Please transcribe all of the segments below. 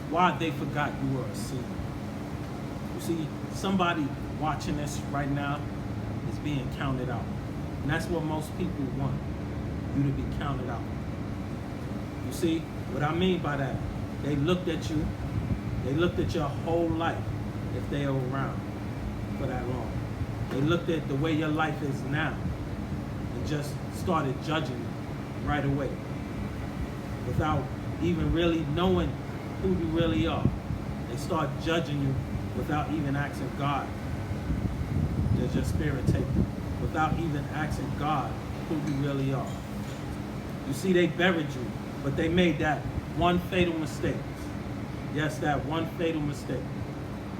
why they forgot you were a seed. You see, somebody watching this right now is being counted out. And that's what most people want, you to be counted out. You see, what I mean by that, they looked at you, they looked at your whole life, if they are around for that long. They looked at the way your life is now and just started judging you right away without even really knowing who you really are. They start judging you without even asking God. Does your spirit take you? Without even asking God who you really are. You see, they buried you, but they made that one fatal mistake. Yes, that one fatal mistake.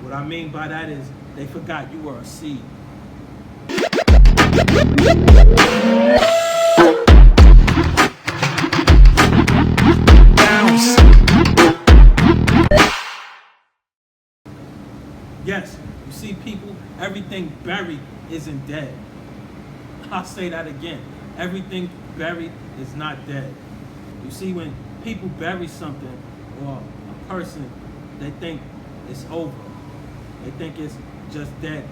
What I mean by that is they forgot you were a seed. Yes, you see people, everything buried isn't dead. I'll say that again. Everything buried is not dead. You see, when people bury something or a person, they think it's over. They think it's just dead.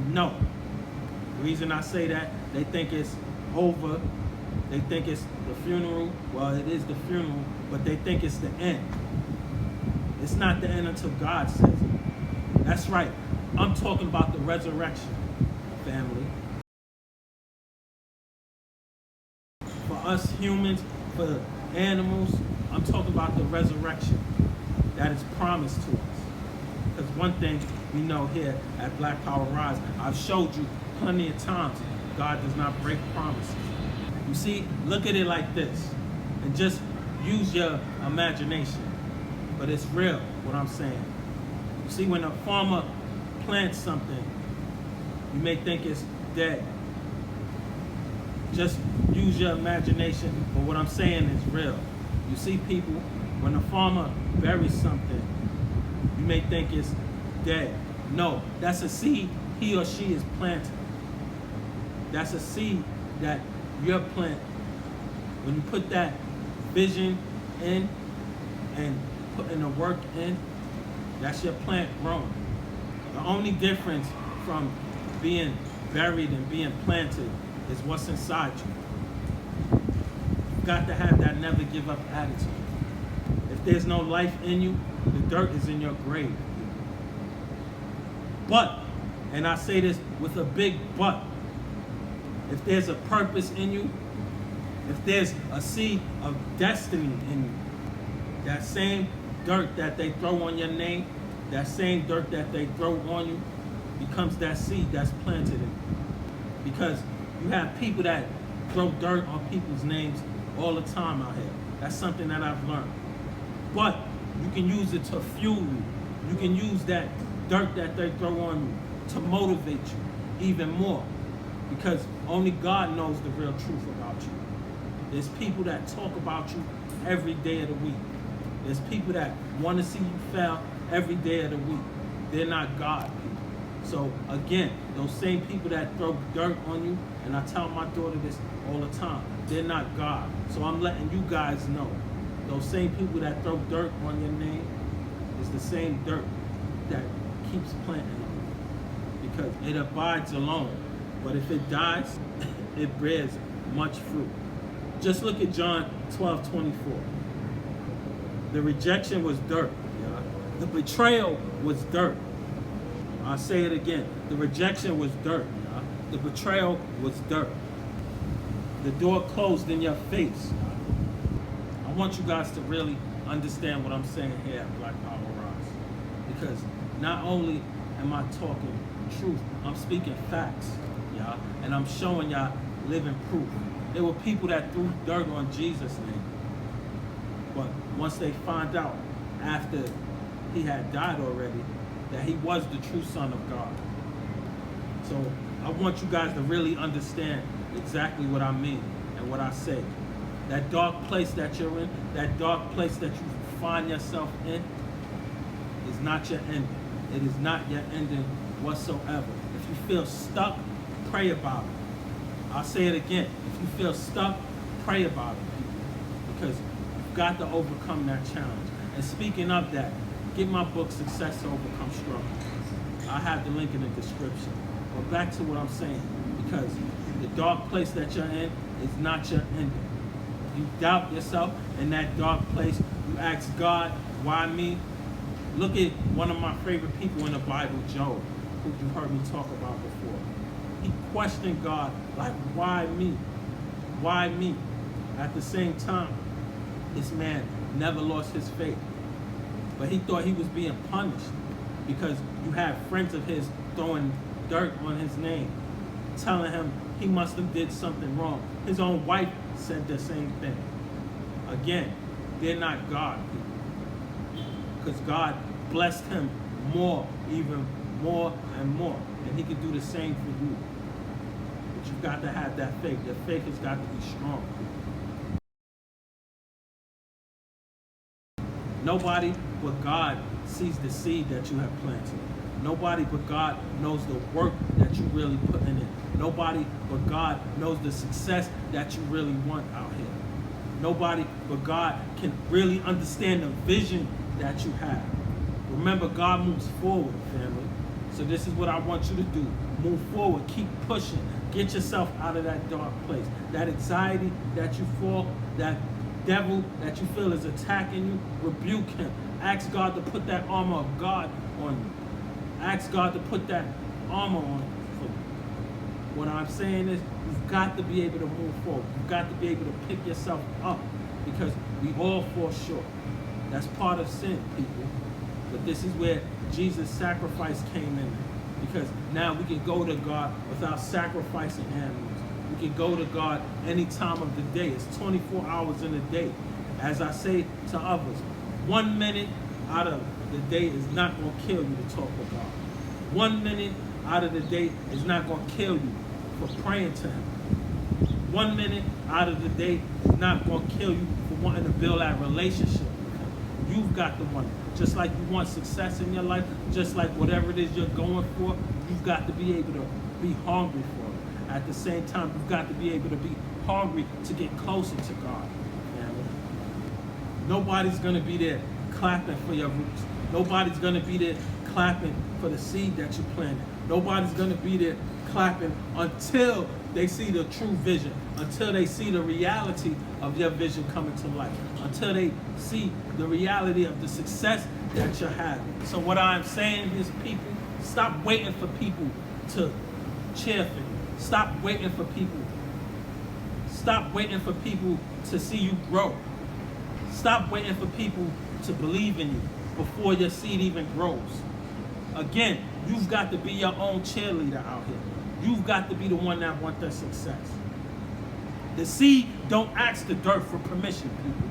No. The reason I say that, they think it's over. They think it's the funeral. Well, it is the funeral, but they think it's the end. It's not the end until God says it. That's right. I'm talking about the resurrection, family. For us humans, for animals, I'm talking about the resurrection that is promised to us. Because one thing we know here at Black PowerRise, I've showed you plenty of times, God does not break promises. You see, look at it like this, and just use your imagination. But it's real, what I'm saying. You see, when a farmer plants something, you may think it's dead. Just use your imagination, but what I'm saying is real. You see people, when a farmer buries something, you may think it's dead. No, that's a seed he or she is planting. That's a seed that you're planting. When you put that vision in and putting the work in, that's your plant growing. The only difference from being buried and being planted is what's inside you. You've got to have that never give up attitude. If there's no life in you, the dirt is in your grave. But, and I say this with a big but, if there's a purpose in you, if there's a seed of destiny in you, that same dirt that they throw on your name, that same dirt that they throw on you, becomes that seed that's planted in you. Because you have people that throw dirt on people's names all the time out here. That's something that I've learned. But you can use it to fuel you. You can use that dirt that they throw on you to motivate you even more. Because only God knows the real truth about you. There's people that talk about you every day of the week. There's people that want to see you fail every day of the week. They're not God people. So again, those same people that throw dirt on you, and I tell my daughter this all the time, they're not God. So I'm letting you guys know, those same people that throw dirt on your name is the same dirt that keeps planting on you. Because it abides alone. But if it dies, it bears much fruit. Just look at John 12:24. The rejection was dirt. Yeah? The betrayal was dirt. I'll say it again. The rejection was dirt. Yeah? The betrayal was dirt. The door closed in your face. I want you guys to really understand what I'm saying here at Black PowerRise. Because not only am I talking truth, I'm speaking facts. Yeah? And I'm showing y'all living proof. There were people that threw dirt on Jesus' name. But once they find out after he had died already that he was the true Son of God. So I want you guys to really understand exactly what I mean and what I say. That dark place that you're in, that dark place that you find yourself in is not your ending. It is not your ending whatsoever. If you feel stuck, pray about it. I'll say it again. If you feel stuck, pray about it, people. Because you've got to overcome that challenge. And speaking of that, get my book, Success to Overcome Struggle. I have the link in the description. But back to what I'm saying, because the dark place that you're in is not your ending. You doubt yourself in that dark place. You ask God, why me? Look at one of my favorite people in the Bible, Job, who you heard me talk about before. He questioned God, like, why me? Why me? At the same time, this man never lost his faith. But he thought he was being punished because you had friends of his throwing dirt on his name, telling him he must have did something wrong. His own wife said the same thing. Again, they're not God people, because God blessed him more, even more and more, and he could do the same for you. But you've got to have that faith. Your faith has got to be strong. Nobody but God sees the seed that you have planted. Nobody but God knows the work that you really put in it. Nobody but God knows the success that you really want out here. Nobody but God can really understand the vision that you have. Remember, God moves forward, family. So this is what I want you to do. Move forward. Keep pushing. Get yourself out of that dark place. That anxiety that you feel, that devil that you feel is attacking you, rebuke him. Ask God to put that armor of God on you. Ask God to put that armor on you. What I'm saying is, you've got to be able to move forward. You've got to be able to pick yourself up, because we all fall short. That's part of sin, people. But this is where Jesus' sacrifice came in, because now we can go to God without sacrificing animals. We can go to God any time of the day. It's 24 hours in a day. As I say to others, 1 minute out of the day is not going to kill you to talk to God. 1 minute out of the day is not going to kill you for praying to him. 1 minute out of the day is not going to kill you for wanting to build that relationship with him. You've got to want it. Just like you want success in your life, just like whatever it is you're going for, you've got to be able to be hungry for it. At the same time, you've got to be able to be hungry to get closer to God. Nobody's going to be there clapping for your roots. Nobody's going to be there clapping for the seed that you planted. Nobody's going to be there clapping until they see the true vision, until they see the reality of your vision coming to life, until they see the reality of the success that you're having. So what I'm saying is, people, stop waiting for people to cheer for you. Stop waiting for people. Stop waiting for people to see you grow. Stop waiting for people to believe in you before your seed even grows. Again, you've got to be your own cheerleader out here. You've got to be the one that wants that success. The seed don't ask the dirt for permission, people.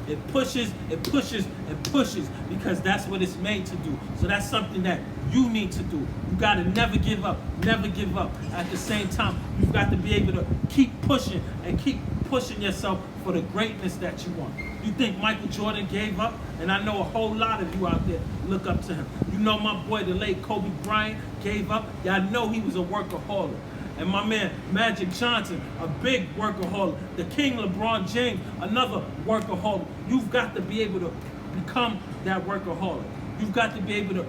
It pushes, it pushes, it pushes, because that's what it's made to do. So that's something that you need to do. You got to never give up, never give up. At the same time, you've got to be able to keep pushing and keep pushing yourself for the greatness that you want. You think Michael Jordan gave up? And I know a whole lot of you out there look up to him. You know my boy, the late Kobe Bryant, gave up. Yeah, I know he was a workaholic. And my man, Magic Johnson, a big workaholic. The King LeBron James, another workaholic. You've got to be able to become that workaholic. You've got to be able to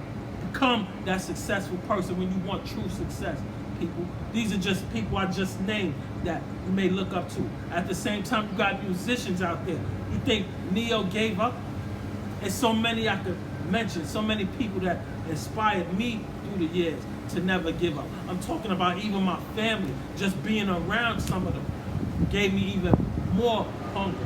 become that successful person when you want true success, people. These are just people I just named that you may look up to. At the same time, you got musicians out there. You think Neo gave up? And so many I could mention, so many people that inspired me through the years to never give up. I'm talking about even my family. Just being around some of them gave me even more hunger.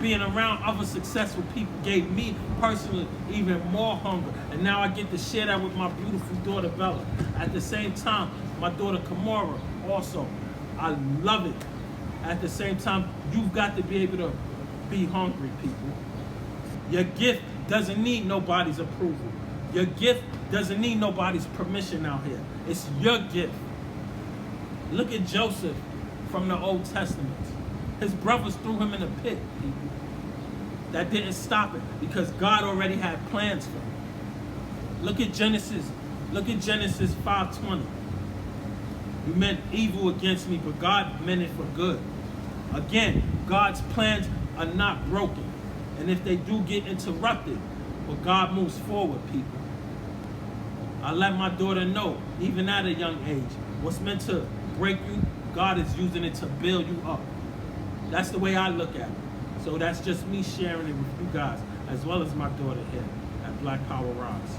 Being around other successful people gave me personally even more hunger. And now I get to share that with my beautiful daughter Bella. At the same time, my daughter Kamara also. I love it. At the same time, you've got to be able to be hungry, people. Your gift doesn't need nobody's approval. Your gift doesn't need nobody's permission out here. It's your gift. Look at Joseph from the Old Testament. His brothers threw him in a pit, people. That didn't stop it, because God already had plans for him. Look at Genesis. Look at Genesis 5:20. You meant evil against me, but God meant it for good. Again, God's plans are not broken. And if they do get interrupted, but God moves forward, people. I let my daughter know, even at a young age, what's meant to break you, God is using it to build you up. That's the way I look at it. So that's just me sharing it with you guys, as well as my daughter here at Black PowerRise.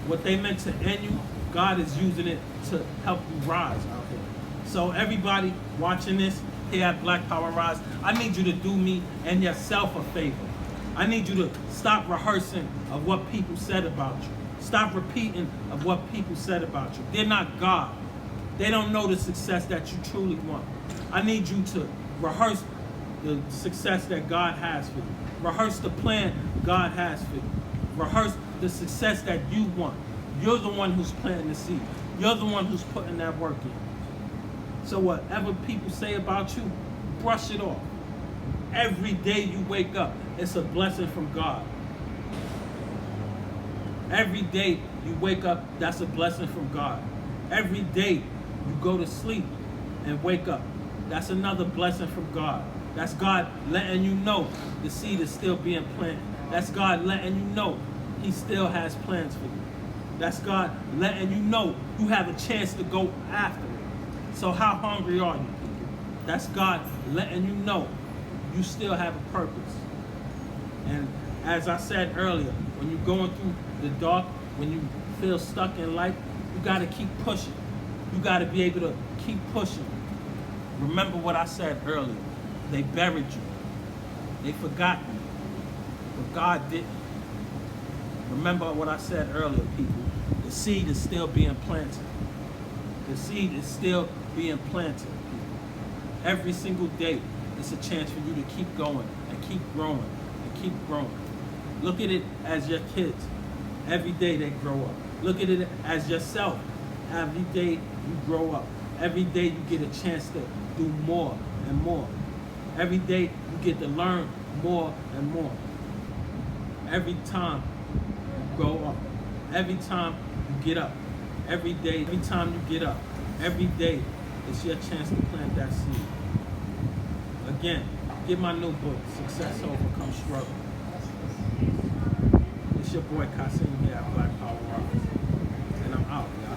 What they meant to end you, God is using it to help you rise out here. So everybody watching this here at Black PowerRise, I need you to do me and yourself a favor. I need you to stop rehearsing of what people said about you. Stop repeating of what people said about you. They're not God. They don't know the success that you truly want. I need you to rehearse the success that God has for you. Rehearse the plan God has for you. Rehearse the success that you want. You're the one who's planting the seed. You're the one who's putting that work in. So whatever people say about you, brush it off. Every day you wake up, it's a blessing from God. Every day you wake up, that's a blessing from God. Every day you go to sleep and wake up, that's another blessing from God. That's God letting you know the seed is still being planted. That's God letting you know He still has plans for you. That's God letting you know you have a chance to go after it. So how hungry are you, people? That's God letting you know you still have a purpose. And as I said earlier, when you're going through the dark, when you feel stuck in life, you got to keep pushing. You got to be able to keep pushing. Remember what I said earlier. They buried you. They forgot you. But God didn't. Remember what I said earlier, people. The seed is still being planted. The seed is still being planted, people. Every single day, it's a chance for you to keep going and keep growing and keep growing. Look at it as your kids. Every day they grow up. Look at it as yourself. Every day you grow up. Every day you get a chance to do more and more. Every day you get to learn more and more. Every time you grow up. Every time you get up. Every day, every time you get up. Every day, it's your chance to plant that seed. Again, get my new book, Success Overcome Struggle. It's your boy Kasim here at Black PowerRise. And I'm out, y'all.